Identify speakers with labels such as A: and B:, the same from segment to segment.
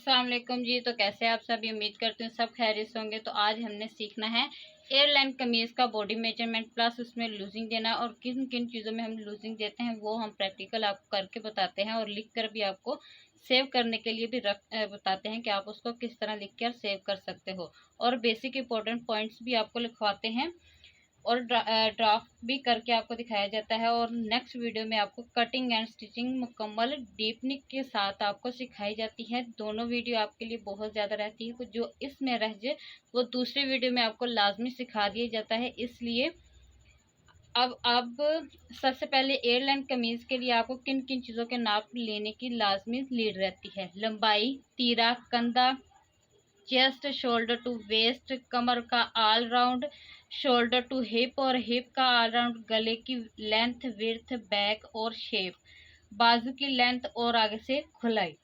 A: अस्सलाम वालेकुम जी। तो कैसे आप सब, उम्मीद करती हूँ सब खैरियत से होंगे। तो आज हमने सीखना है एयरलाइन कमीज़ का बॉडी मेजरमेंट प्लस उसमें लूजिंग देना, और किन किन चीज़ों में हम लूजिंग देते हैं वो हम प्रैक्टिकल आपको करके बताते हैं, और लिख कर भी आपको सेव करने के लिए भी बताते हैं कि आप उसको किस तरह लिख कर सेव कर सकते हो, और बेसिक इंपॉर्टेंट पॉइंट्स भी आपको लिखवाते हैं और ड्राफ्ट भी करके आपको दिखाया जाता है। और नेक्स्ट वीडियो में आपको कटिंग एंड स्टिचिंग मुकम्मल डीपनिक के साथ आपको सिखाई जाती है। दोनों वीडियो आपके लिए बहुत ज़्यादा रहती है, जो इसमें रह जाए वो दूसरी वीडियो में आपको लाजमी सिखा दिया जाता है। इसलिए अब सबसे पहले एयरलाइन कमीज़ के लिए आपको किन किन चीज़ों के नाप लेने की लाजमी लीड रहती है। लंबाई, तीरा, कंधा, चेस्ट, शोल्डर टू वेस्ट, कमर का all round, shoulder to hip और हिप का ऑल राउंड, गले की लेंथ, विड्थ, बैक और शेप, बाजू की लेंथ और आगे से खुलाई,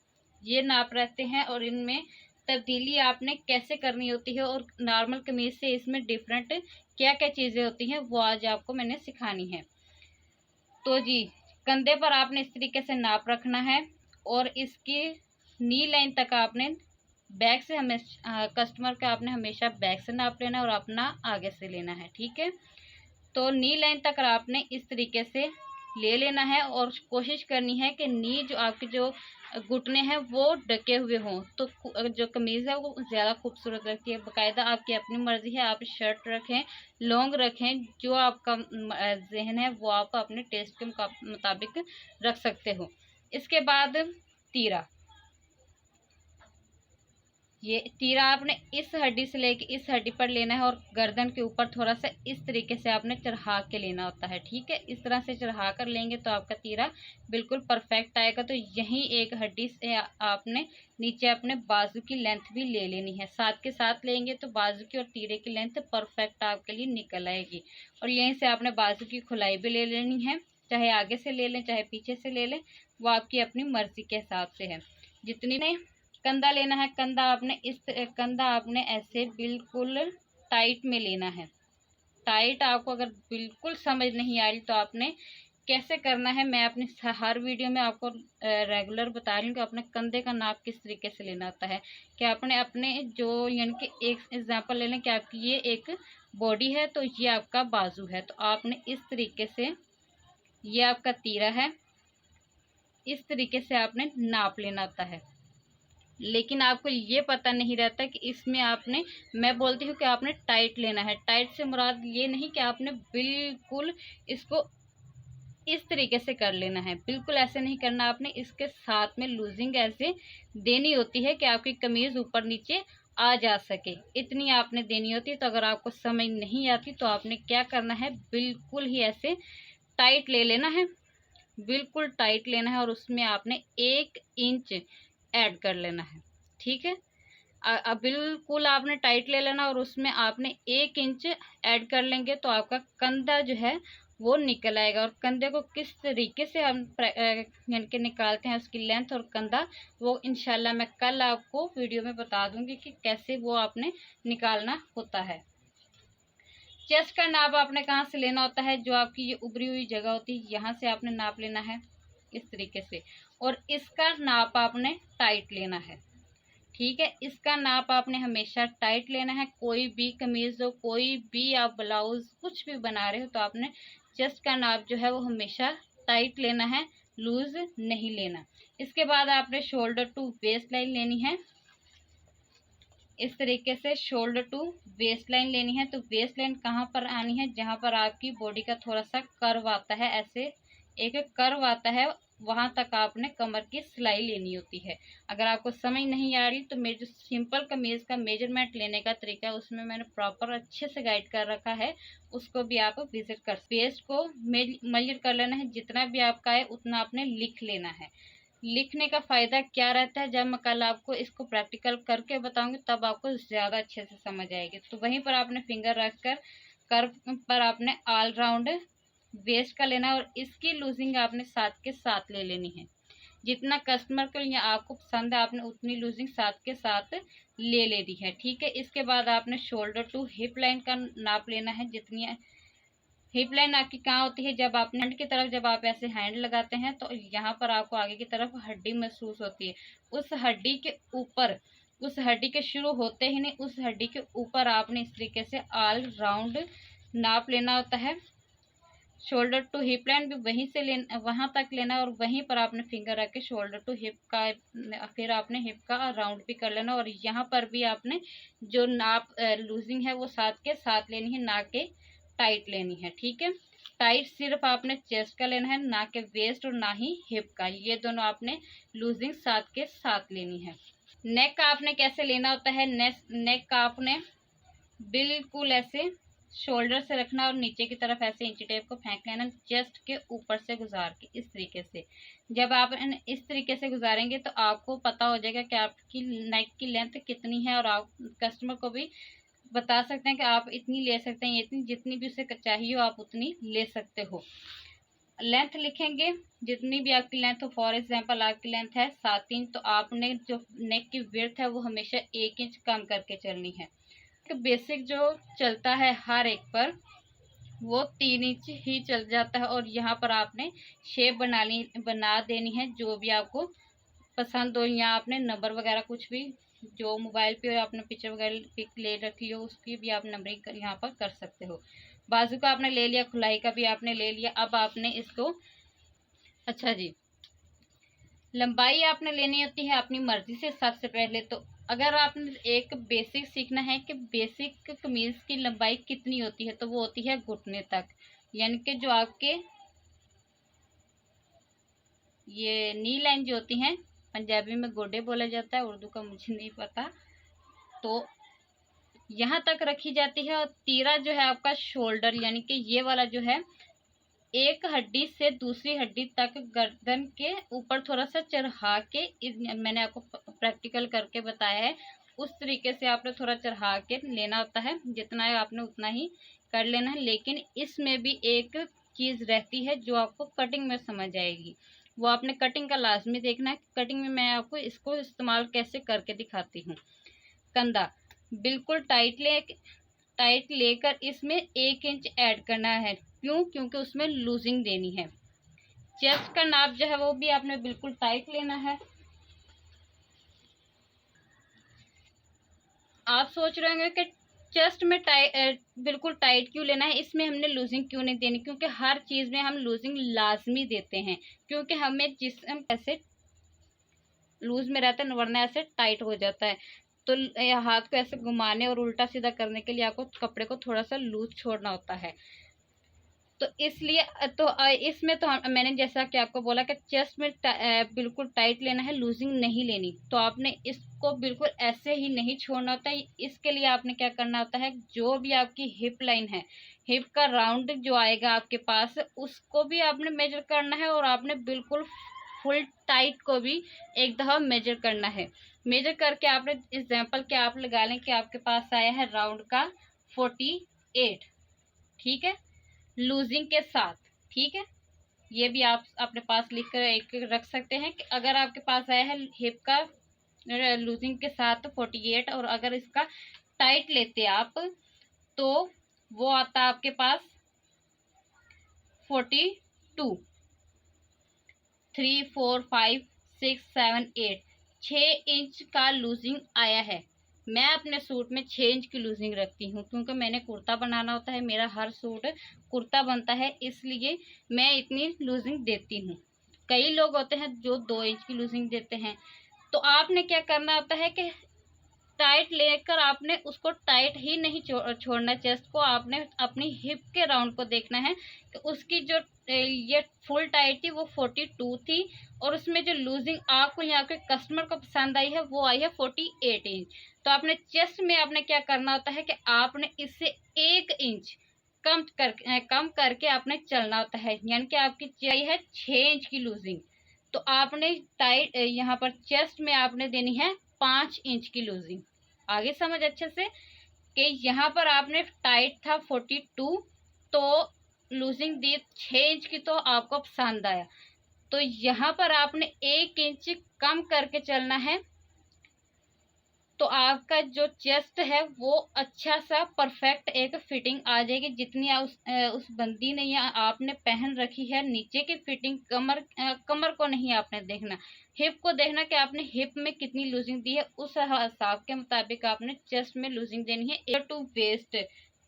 A: ये नाप रहते हैं। और इनमें तब्दीली आपने कैसे करनी होती है और नॉर्मल कमीज से इसमें डिफरेंट क्या क्या चीज़ें होती हैं वो आज आपको मैंने सिखानी है। तो जी, कंधे पर आपने इस तरीके से नाप रखना है, और इसकी नी लाइन तक आपने बैक से हमेशा कस्टमर का आपने हमेशा बैक से नाप लेना और अपना आगे से लेना है, ठीक है। तो नी लाइन तक आपने इस तरीके से ले लेना है, और कोशिश करनी है कि नी जो आपके जो घुटने हैं वो ढके हुए हों, तो जो कमीज़ है वो ज़्यादा खूबसूरत लगती है। बाकायदा आपकी अपनी मर्ज़ी है, आप शर्ट रखें, लॉन्ग रखें, जो आपका जहन है वो आप अपने टेस्ट के मुताबिक रख सकते हो। इसके बाद तीरा, ये तीरा आपने इस हड्डी से लेके इस हड्डी पर लेना है, और गर्दन के ऊपर थोड़ा सा इस तरीके से आपने चढ़ा के लेना होता है, ठीक है। इस तरह से चढ़ा कर लेंगे तो आपका तीरा बिल्कुल परफेक्ट आएगा। तो यहीं एक हड्डी से आपने नीचे अपने बाजू की लेंथ भी ले लेनी है, साथ के साथ लेंगे तो बाजू की और तीरे की लेंथ परफेक्ट आपके लिए निकल आएगी। और यहीं से आपने बाजू की खुलाई भी ले लेनी है, चाहे आगे से ले लें चाहे पीछे से ले लें, वो आपकी अपनी मर्जी के हिसाब से है। जितनी ने कंधा लेना है, कंधा आपने ऐसे बिल्कुल टाइट में लेना है। टाइट आपको अगर बिल्कुल समझ नहीं आ रही तो आपने कैसे करना है, मैं अपनी हर वीडियो में आपको रेगुलर बता रही हूँ कि अपने कंधे का नाप किस तरीके से लेना होता है। कि आपने अपने जो यानी कि एक एग्जांपल ले लें कि आपकी ये एक बॉडी है तो ये आपका बाजू है, तो आपने इस तरीके से, ये आपका तीरा है, इस तरीके से आपने नाप लेना होता है। लेकिन आपको ये पता नहीं रहता कि इसमें आपने, मैं बोलती हूँ कि आपने टाइट लेना है। टाइट से मुराद ये नहीं कि आपने बिल्कुल इसको इस तरीके से कर लेना है, बिल्कुल ऐसे नहीं करना। आपने इसके साथ में लूजिंग ऐसे देनी होती है कि आपकी कमीज़ ऊपर नीचे आ जा सके, इतनी आपने देनी होती है। तो अगर आपको समझ नहीं आती तो आपने क्या करना है, बिल्कुल ही ऐसे टाइट ले लेना है, बिल्कुल टाइट लेना है, और उसमें आपने 1 इंच ऐड कर लेना है, ठीक है। बिल्कुल आपने टाइट ले लेना और उसमें आपने 1 इंच ऐड कर लेंगे तो आपका कंधा जो है वो निकल आएगा। और कंधे को किस तरीके से हम यानी कि निकालते हैं, उसकी लेंथ और कंधा, वो इंशाल्लाह मैं कल आपको वीडियो में बता दूंगी कि कैसे वो आपने निकालना होता है। चेस्ट का नाप आपने कहाँ से लेना होता है, जो आपकी ये उभरी हुई जगह होती है यहाँ से आपने नाप लेना है इस तरीके से, और इसका नाप आपने टाइट लेना है, ठीक है। इसका नाप आपने हमेशा टाइट लेना है। कोई भी कमीज हो, कोई भी आप ब्लाउज कुछ भी बना रहे हो तो आपने चेस्ट का नाप जो है वो हमेशा टाइट लेना है, लूज नहीं लेना। इसके बाद आपने शोल्डर टू वेस्ट लाइन लेनी है, इस तरीके से शोल्डर टू वेस्ट लाइन लेनी है। तो वेस्ट लाइन कहाँ पर आनी है, जहाँ पर आपकी बॉडी का थोड़ा सा कर्व आता है, ऐसे एक कर्व आता है, वहां तक आपने कमर की सिलाई लेनी होती है। अगर आपको समझ नहीं आ रही तो मेरे जो सिंपल कमीज का मेजरमेंट लेने का तरीका है उसमें मैंने प्रॉपर अच्छे से गाइड कर रखा है, उसको भी आप विजिट कर। वेस्ट को मेजर कर लेना है, जितना भी आपका है उतना आपने लिख लेना है। लिखने का फ़ायदा क्या रहता है, जब मैं कल आपको इसको प्रैक्टिकल करके बताऊंगी तब आपको ज़्यादा अच्छे से समझ आएगी। तो वहीं पर आपने फिंगर रखकर कर्व पर आपने ऑल राउंड वेस्ट का लेना है, और इसकी लूजिंग आपने साथ के साथ ले लेनी है। जितना कस्टमर को या आपको पसंद है आपने उतनी लूजिंग साथ के साथ ले लेनी है, ठीक है। इसके बाद आपने शोल्डर टू हिप लाइन का नाप लेना है, जितनी हिप लाइन आपकी कहाँ होती है, जब आप फ्रंट की तरफ जब आप ऐसे हैंड लगाते हैं तो यहाँ पर आपको आगे की तरफ हड्डी महसूस होती है। उस हड्डी के ऊपर, उस हड्डी के शुरू होते ही नहीं, उस हड्डी के ऊपर आपने इस तरीके से ऑल राउंड नाप लेना होता है। शोल्डर टू हिप लाइन भी वहीं से लेना, वहां तक लेना, और वहीं पर आपने फिंगर रख के शोल्डर टू हिप का, फिर आपने हिप का राउंड भी कर लेना। और यहाँ पर भी आपने जो नाप लूजिंग है वो साथ के साथ लेनी है, ना के टाइट लेनी है। ठीक है, टाइट सिर्फ आपने चेस्ट का लेना है, ना के वेस्ट और ना ही हिप का, ये दोनों आपने लूजिंग साथ के साथ लेनी है। नेक का आपने कैसे लेना होता है, नेक का आपने बिल्कुल ऐसे शोल्डर से रखना और नीचे की तरफ ऐसे इंची टेप को फेंक लेना, चेस्ट के ऊपर से गुजार के इस तरीके से। जब आप इस तरीके से गुजारेंगे तो आपको पता हो जाएगा कि आपकी नेक की लेंथ कितनी है, और आप कस्टमर को भी बता सकते हैं कि आप इतनी ले सकते हैं, इतनी जितनी भी उसे चाहिए हो आप उतनी ले सकते हो। लेंथ लिखेंगे, जितनी भी आपकी लेंथ हो। फॉर एग्जांपल आपकी लेंथ है 7 इंच, तो आपने जो नेक की विड्थ है वो हमेशा 1 इंच कम करके चलनी है। बेसिक जो चलता है हर एक पर वो 3 इंच ही चल जाता है, और यहाँ पर आपने शेप बना देनी है जो भी आपको पसंद हो। यहाँ आपने नंबर वगैरह कुछ भी, जो मोबाइल पे आपने पिक्चर वगैरह पिक ले रखी हो उसकी भी आप नंबरिंग यहाँ पर कर सकते हो। बाजू का आपने ले लिया, खुलाई का भी आपने ले लिया। अब आपने इसको, अच्छा जी, लंबाई आपने लेनी होती है अपनी मर्जी से। सबसे पहले तो अगर आपने एक बेसिक सीखना है कि बेसिक कमीज की लंबाई कितनी होती है, तो वो होती है घुटने तक, यानी कि जो आपके ये नी लाइन जो होती हैं, पंजाबी में गोडे बोला जाता है, उर्दू का मुझे नहीं पता, तो यहाँ तक रखी जाती है। और तीरा जो है आपका शोल्डर, यानी कि ये वाला जो है, एक हड्डी से दूसरी हड्डी तक गर्दन के ऊपर थोड़ा सा चढ़ा के, मैंने आपको प्रैक्टिकल करके बताया है, उस तरीके से आपने थोड़ा चढ़ा के लेना होता है। जितना है आपने उतना ही कर लेना है। लेकिन इसमें भी एक चीज़ रहती है जो आपको कटिंग में समझ आएगी, वो आपने कटिंग का लाजमी देखना है। कटिंग में मैं आपको इसको इस्तेमाल कैसे करके दिखाती हूँ। कंधा बिल्कुल टाइट लेकर इसमें 1 इंच ऐड करना है। क्यों? क्योंकि उसमें लूजिंग देनी है। चेस्ट का नाप जो है वो भी आपने बिल्कुल टाइट लेना है। आप सोच रहे होंगे कि चेस्ट में बिल्कुल टाइट क्यों लेना है, इसमें हमने लूजिंग क्यों नहीं देनी? क्योंकि हर चीज़ में हम लूजिंग लाजमी देते हैं, क्योंकि हमें जिस्म ऐसे लूज में रहता है, वरना ऐसे टाइट हो जाता है। तो हाथ को ऐसे घुमाने और उल्टा सीधा करने के लिए आपको कपड़े को थोड़ा सा लूज छोड़ना होता है। तो इसलिए इसमें तो मैंने जैसा कि आपको बोला कि चेस्ट में बिल्कुल टाइट लेना है, लूजिंग नहीं लेनी। तो आपने इसको बिल्कुल ऐसे ही नहीं छोड़ना होता है। इसके लिए आपने क्या करना होता है, जो भी आपकी हिप लाइन है, हिप का राउंड जो आएगा आपके पास, उसको भी आपने मेजर करना है, और आपने बिल्कुल फुल टाइट को भी एक दफ़ा मेजर करना है। मेजर करके आपने एग्जाम्पल के आप लगा लें कि आपके पास आया है राउंड का 48, ठीक है, लूजिंग के साथ। ठीक है, ये भी आप अपने पास लिख कर एक रख सकते हैं कि अगर आपके पास आया है हिप का लूजिंग के साथ 48, और अगर इसका टाइट लेते आप तो वो आता है आपके पास 42। 3 4 5 6 7 8, 6 इंच का लूजिंग आया है। मैं अपने सूट में 6 इंच की लूजिंग रखती हूँ, क्योंकि मैंने कुर्ता बनाना होता है, मेरा हर सूट कुर्ता बनता है, इसलिए मैं इतनी लूजिंग देती हूँ। कई लोग होते हैं जो 2 इंच की लूजिंग देते हैं। तो आपने क्या करना होता है कि टाइट लेकर आपने उसको टाइट ही नहीं छोड़ना, चेस्ट को आपने अपनी हिप के राउंड को देखना है कि उसकी जो ये फुल टाइट थी वो 42 थी, और उसमें जो लूजिंग आपको यहाँ के कस्टमर को पसंद आई है वो आई है 48 इंच। तो आपने चेस्ट में आपने क्या करना होता है कि आपने इससे 1 इंच कम करके आपने चलना होता है, यानी कि आपकी चाहिए है 6 इंच की लूजिंग। तो आपने टाइट यहाँ पर चेस्ट में आपने देनी है 5 इंच की लूजिंग। आगे समझ अच्छे से कि यहाँ पर आपने टाइट था 42, तो लूजिंग दी 6 इंच की, तो आपको पसंद आया, तो यहाँ पर आपने 1 इंच कम करके चलना है। तो आपका जो चेस्ट है वो अच्छा सा परफेक्ट एक फिटिंग आ जाएगी। जितनी उस बंदी ने या आपने पहन रखी है नीचे की फिटिंग, कमर को नहीं आपने देखना, हिप को देखना कि आपने हिप में कितनी लूजिंग दी है। उस हिसाब के मुताबिक आपने चेस्ट में लूजिंग देनी है। एयर टू वेस्ट,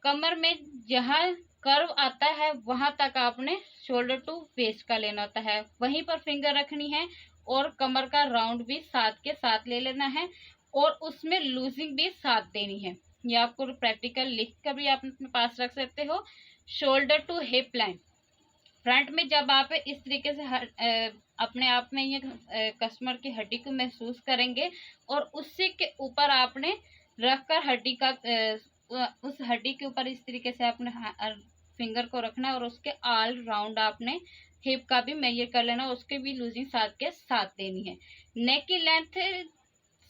A: कमर में जहाँ कर्व आता है वहां तक आपने शोल्डर टू वेस्ट का लेना होता है, वहीं पर फिंगर रखनी है और कमर का राउंड भी साथ के साथ ले लेना है और उसमें लूजिंग भी साथ देनी है। ये आपको प्रैक्टिकल लिख कर भी आप अपने पास रख सकते हो। Shoulder to hip line, front में जब आप इस तरीके से अपने आप में ये कस्टमर की हड्डी को महसूस करेंगे और उसी के ऊपर आपने रखकर हड्डी का उस हड्डी के ऊपर इस तरीके से आपने फिंगर को रखना है और उसके ऑल राउंड आपने हिप का भी मेजर कर लेना, उसके भी लूजिंग साथ के साथ देनी है। नेक की लेंथ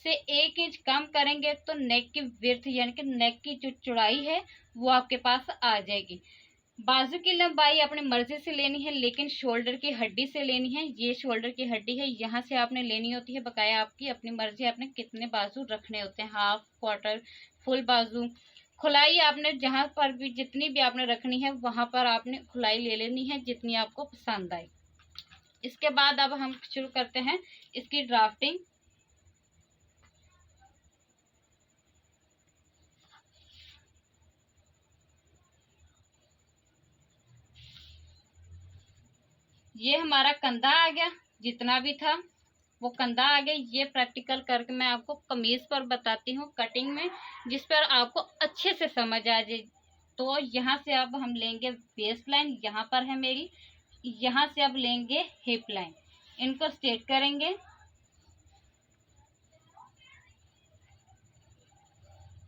A: से 1 इंच कम करेंगे तो नेक की विड्थ यानी कि नेक की जो चौड़ाई है वो आपके पास आ जाएगी। बाजू की लंबाई अपनी मर्जी से लेनी है लेकिन शोल्डर की हड्डी से लेनी है। ये शोल्डर की हड्डी है, यहाँ से आपने लेनी होती है। बकाया आपकी अपनी मर्जी, आपने कितने बाजू रखने होते हैं, हाफ, क्वार्टर, फुल बाजू। खुलाई आपने जहाँ पर भी जितनी भी आपने रखनी है वहां पर आपने खुलाई ले लेनी है जितनी आपको पसंद आए। इसके बाद अब हम शुरू करते हैं इसकी ड्राफ्टिंग। ये हमारा कंधा आ गया, जितना भी था वो कंधा आ गया। ये प्रैक्टिकल करके मैं आपको कमीज पर बताती हूँ कटिंग में, जिस पर आपको अच्छे से समझ आ जाए। तो यहाँ से अब हम लेंगे वेस्ट लाइन, यहाँ पर है मेरी, यहाँ से अब लेंगे हिप लाइन, इनको स्ट्रेट करेंगे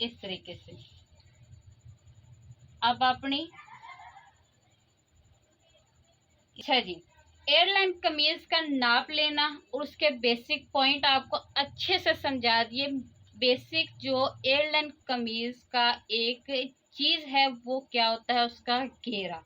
A: इस तरीके से। अब अपनी अच्छा जी, एयरलाइन कमीज का नाप लेना और उसके बेसिक पॉइंट आपको अच्छे से समझा दिए। बेसिक जो एयरलाइन कमीज का एक चीज है वो क्या होता है, उसका घेरा।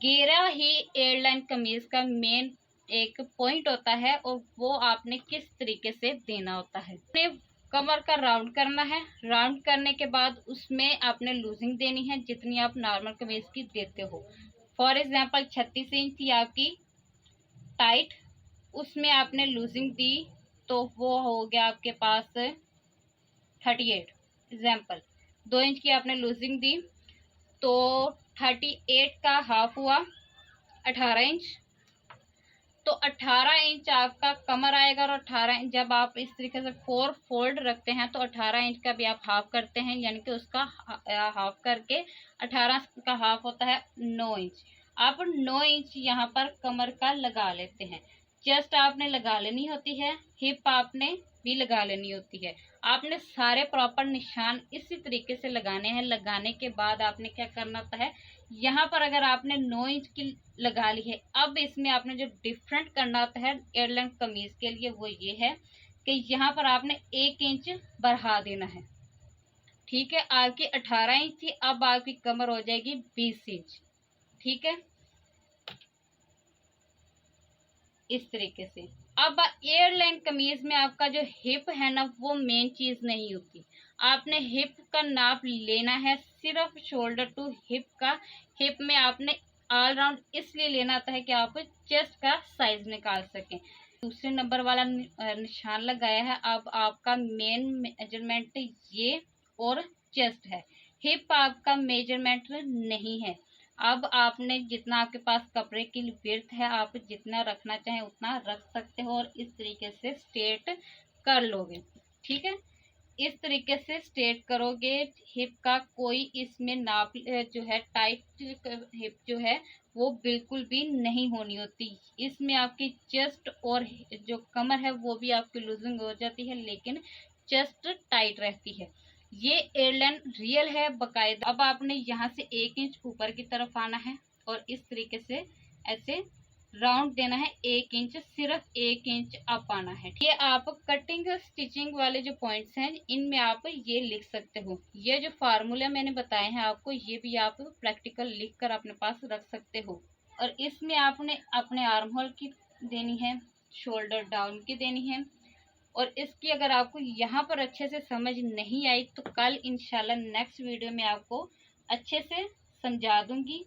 A: घेरा ही एयरलाइन कमीज का मेन एक पॉइंट होता है और वो आपने किस तरीके से देना होता है। आपने कमर का राउंड करना है, राउंड करने के बाद उसमें आपने लूजिंग देनी है जितनी आप नॉर्मल कमीज की देते हो। फॉर एग्जाम्पल 36 इंच थी आपकी टाइट, उसमें आपने लूजिंग दी तो वो हो गया आपके पास 38। एग्जाम्पल 2 इंच की आपने लूजिंग दी तो 38 का हाफ हुआ 18 इंच। तो 18 इंच आपका कमर आएगा और 18 इंच जब आप इस तरीके से 4 फोल्ड रखते हैं तो 18 इंच का भी आप हाफ करते हैं, यानी कि उसका हाफ करके 18 का हाफ होता है 9 इंच। आप 9 इंच यहाँ पर कमर का लगा लेते हैं। चेस्ट आपने लगा लेनी होती है, हिप आपने भी लगा लेनी होती है। आपने सारे प्रॉपर निशान इसी तरीके से लगाने हैं। लगाने के बाद आपने क्या करना होता है, यहाँ पर अगर आपने 9 इंच की लगा ली है, अब इसमें आपने जो डिफरेंट करना होता है एयरलाइन कमीज के लिए वो ये है कि यहाँ पर आपने 1 इंच बढ़ा देना है। ठीक है, आपकी 18 इंच थी, अब आपकी कमर हो जाएगी 20 इंच। ठीक है, इस तरीके से। अब एयरलाइन कमीज में आपका जो हिप है ना वो मेन चीज नहीं होती। आपने हिप का नाप लेना है, सिर्फ शोल्डर टू हिप का। हिप में आपने ऑल राउंड इसलिए लेना आता है कि आप चेस्ट का साइज निकाल सकें। दूसरे नंबर वाला निशान लगाया है। अब आपका मेन मेजरमेंट ये और चेस्ट है, हिप आपका मेजरमेंट नहीं है। अब आपने जितना आपके पास कपड़े की विड्थ है आप जितना रखना चाहें उतना रख सकते हो और इस तरीके से स्ट्रेट कर लोगे। ठीक है, इस तरीके से स्ट्रेट करोगे। हिप का कोई इसमें नाप जो है टाइट हिप जो है वो बिल्कुल भी नहीं होनी होती। इसमें आपकी चेस्ट और जो कमर है वो भी आपकी लूजिंग हो जाती है लेकिन चेस्ट टाइट रहती है। ये एयरलाइन रियल है बाकायदा। अब आपने यहाँ से 1 इंच ऊपर की तरफ आना है और इस तरीके से ऐसे राउंड देना है 1 इंच, सिर्फ 1 इंच अप आना है। ये आप कटिंग स्टिचिंग वाले जो पॉइंट्स हैं इनमें आप ये लिख सकते हो। ये जो फार्मूला मैंने बताए हैं आपको ये भी आप प्रैक्टिकल लिख कर अपने पास रख सकते हो। और इसमें आपने अपने आर्म होल की देनी है, शोल्डर डाउन की देनी है और इसकी अगर आपको यहाँ पर अच्छे से समझ नहीं आई तो कल इंशाल्लाह नेक्स्ट वीडियो में आपको अच्छे से समझा दूंगी।